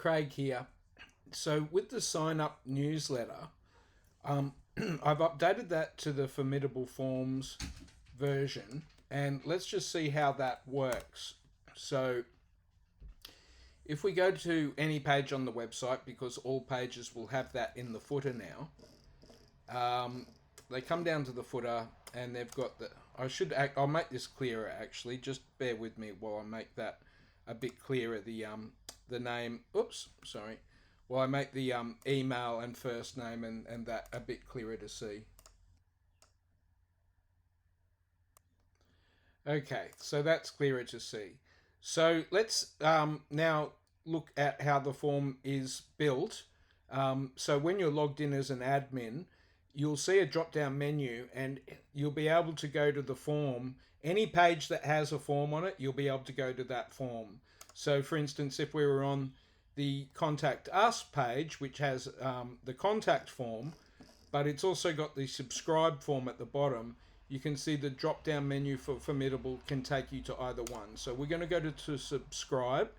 Craig here. So with the sign up newsletter, I've updated that to the Formidable Forms version, and let's just see how that works. So if we go to any page on the website, because all pages will have that in the footer now, they come down to the footer and they've got the. I'll make this clearer actually. Just bear with me while I make that a bit clearer. The name. Oops, sorry. While I make the email and first name and that a bit clearer to see. Okay, so that's clearer to see. So let's now look at how the form is built. So when you're logged in as an admin, you'll see a drop down menu and you'll be able to go to the form. Any page that has a form on it, you'll be able to go to that form. So for instance, if we were on the Contact Us page, which has the contact form, but it's also got the subscribe form at the bottom, you can see the drop down menu for Formidable can take you to either one. So we're going to go to subscribe,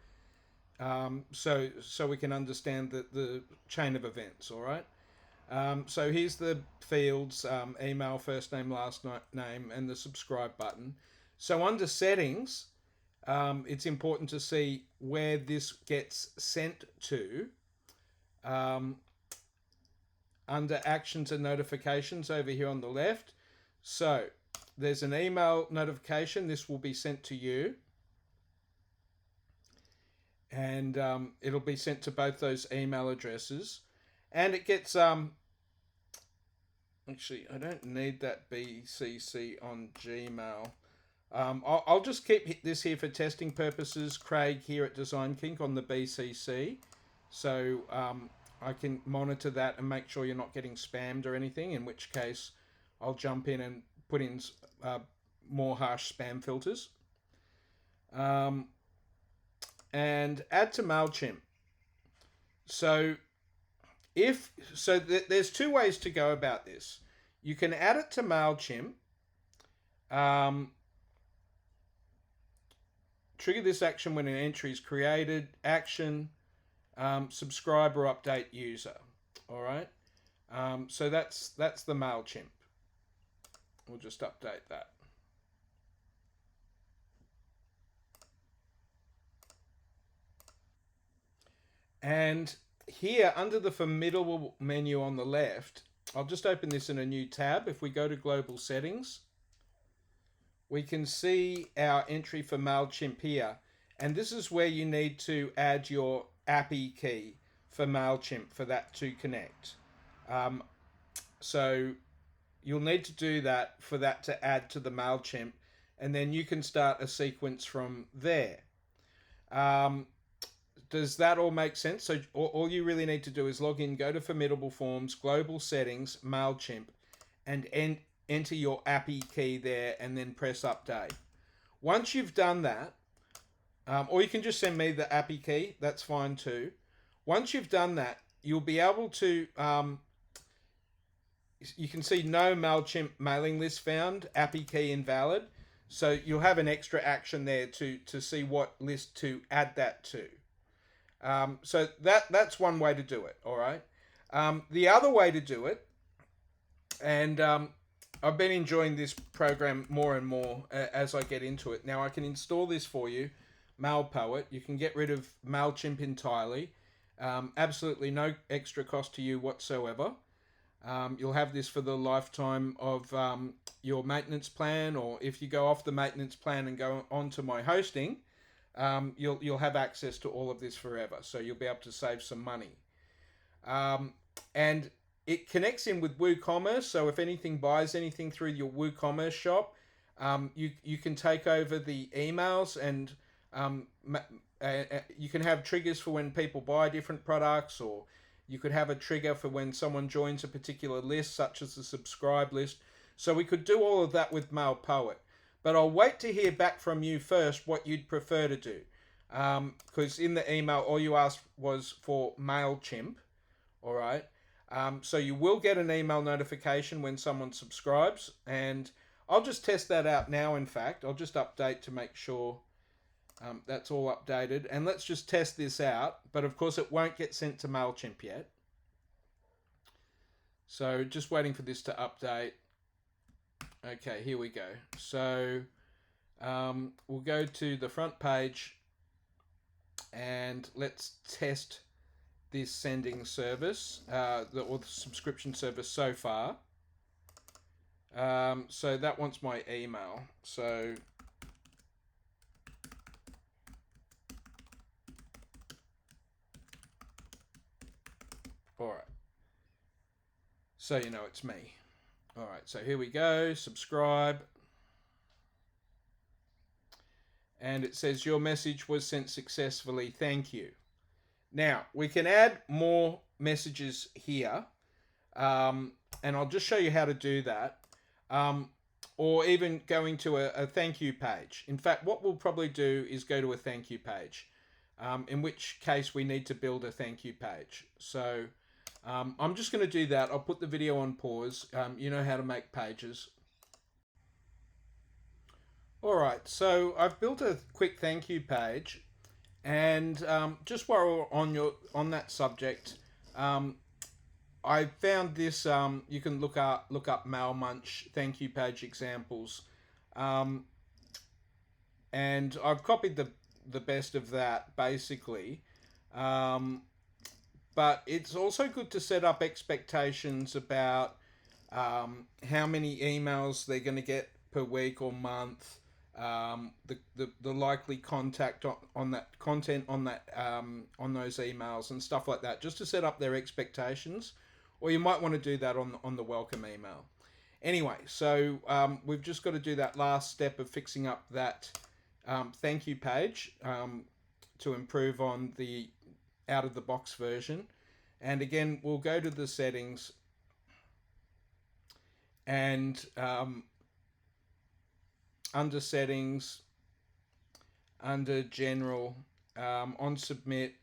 so we can understand the chain of events. All right. So here's the fields: email, first name, last name, and the subscribe button. So under settings, it's important to see where this gets sent to. Under actions and notifications over here on the left. So there's an email notification. This will be sent to you. And it'll be sent to both those email addresses. And it gets... actually, I don't need that BCC on Gmail. I'll just keep this here for testing purposes. Craig here at Design Kink on the BCC. So I can monitor that and make sure you're not getting spammed or anything, in which case I'll jump in and put in more harsh spam filters. And add to MailChimp. So there's two ways to go about this. You can add it to MailChimp. Trigger this action when an entry is created. Action, subscribe or update user. All right. So that's the MailChimp. We'll just update that. And here under the Formidable menu on the left, I'll just open this in a new tab. If we go to global settings, we can see our entry for MailChimp here. And this is where you need to add your API key for MailChimp for that to connect. So you'll need to do that for that to add to the MailChimp, and then you can start a sequence from there. Does that all make sense? So all you really need to do is log in, go to Formidable Forms, Global Settings, MailChimp, and enter your API key there, and then press Update. Once you've done that, or you can just send me the API key, that's fine too. Once you've done that, you'll be able to, you can see no MailChimp mailing list found, API key invalid. So you'll have an extra action there to see what list to add that to. So that's one way to do it, all right? The other way to do it, and I've been enjoying this program more and more as I get into it. Now I can install this for you, MailPoet. You can get rid of MailChimp entirely. Absolutely no extra cost to you whatsoever. You'll have this for the lifetime of your maintenance plan, or if you go off the maintenance plan and go on to my hosting, you'll have access to all of this forever. So you'll be able to save some money. And it connects in with WooCommerce. So if anything buys anything through your WooCommerce shop, you can take over the emails, and you can have triggers for when people buy different products, or you could have a trigger for when someone joins a particular list, such as the subscribe list. So we could do all of that with MailPoet. But I'll wait to hear back from you first what you'd prefer to do. Because in the email, all you asked was for MailChimp. All right. So you will get an email notification when someone subscribes. And I'll just test that out now, in fact. I'll just update to make sure That's all updated. And let's just test this out. But of course, it won't get sent to MailChimp yet. So just waiting for this to update. Okay, here we go. So we'll go to the front page and let's test this sending service, or the subscription service so far. So that wants my email. So all right. So you know it's me. All right, so here we go, subscribe. And it says your message was sent successfully, thank you. Now, we can add more messages here. And I'll just show you how to do that. Or even going to a thank you page. In fact, what we'll probably do is go to a thank you page. In which case we need to build a thank you page. So I'm just going to do that. I'll put the video on pause. You know how to make pages. All right, so I've built a quick thank you page, and just while we're on that subject, I found this. You can look up MailMunch thank you page examples, and I've copied the best of that basically. But it's also good to set up expectations about how many emails they're going to get per week or month, the likely contact on that content on that on those emails and stuff like that, just to set up their expectations. Or you might want to do that on the welcome email. Anyway, so we've just got to do that last step of fixing up that thank you page to improve on the out of the box version. And again, we'll go to the settings and under settings, under general, on submit,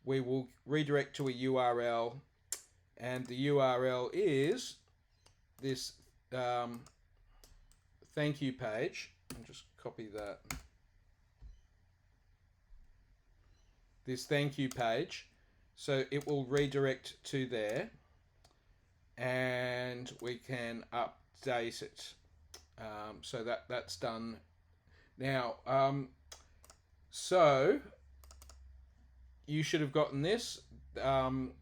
we will redirect to a URL, and the URL is this thank you page. I'll just copy that. This thank you page. So it will redirect to there, and we can update it. So that's done now. So you should have gotten this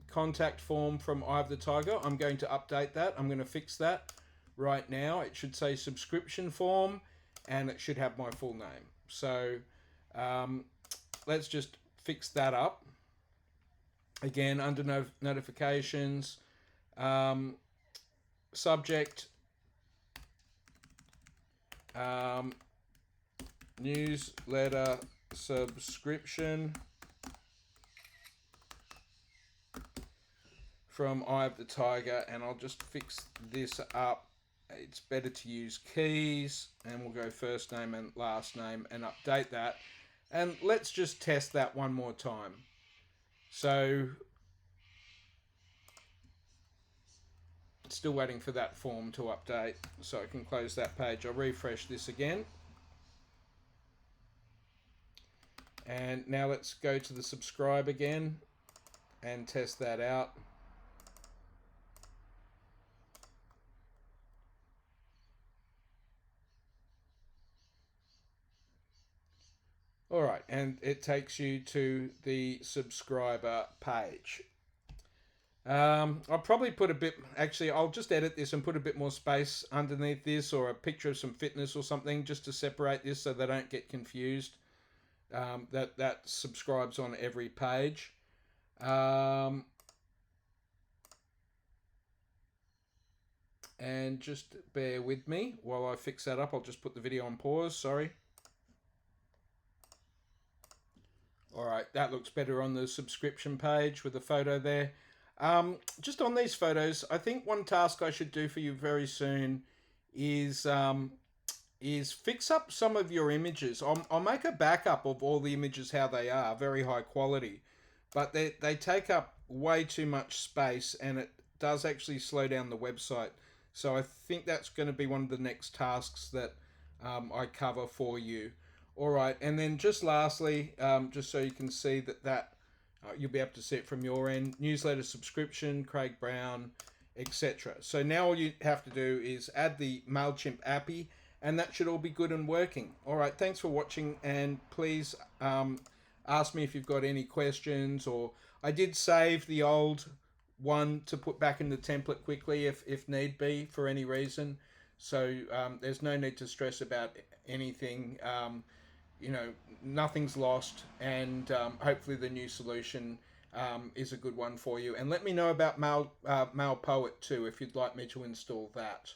contact form from Eye of the Tiger. I'm going to update that. I'm going to fix that right now. It should say subscription form, and it should have my full name. So let's just fix that up. Again, under notifications, subject, newsletter subscription from Eye of the Tiger, and I'll just fix this up. It's better to use keys, and we'll go first name and last name and update that. And let's just test that one more time. So, still waiting for that form to update so I can close that page. I'll refresh this again. And now let's go to the subscribe again and test that out. All right, and it takes you to the subscriber page. I'll probably put a bit, actually, I'll just edit this and put a bit more space underneath this, or a picture of some fitness or something, just to separate this so they don't get confused. That subscribes on every page. And just bear with me while I fix that up. I'll just put the video on pause, sorry. All right, that looks better on the subscription page with the photo there. Just on these photos, I think one task I should do for you very soon is fix up some of your images. I'll make a backup of all the images how they are, very high quality, but they take up way too much space, and it does actually slow down the website. So I think that's going to be one of the next tasks that I cover for you. All right, and then just lastly, just so you can see that you'll be able to see it from your end, newsletter subscription, Craig Brown, etc. So now all you have to do is add the MailChimp API, and that should all be good and working. All right, thanks for watching, and please ask me if you've got any questions, or I did save the old one to put back in the template quickly if need be for any reason. So there's no need to stress about anything. You know, nothing's lost, and hopefully the new solution is a good one for you. And let me know about Mail Poet too if you'd like me to install that.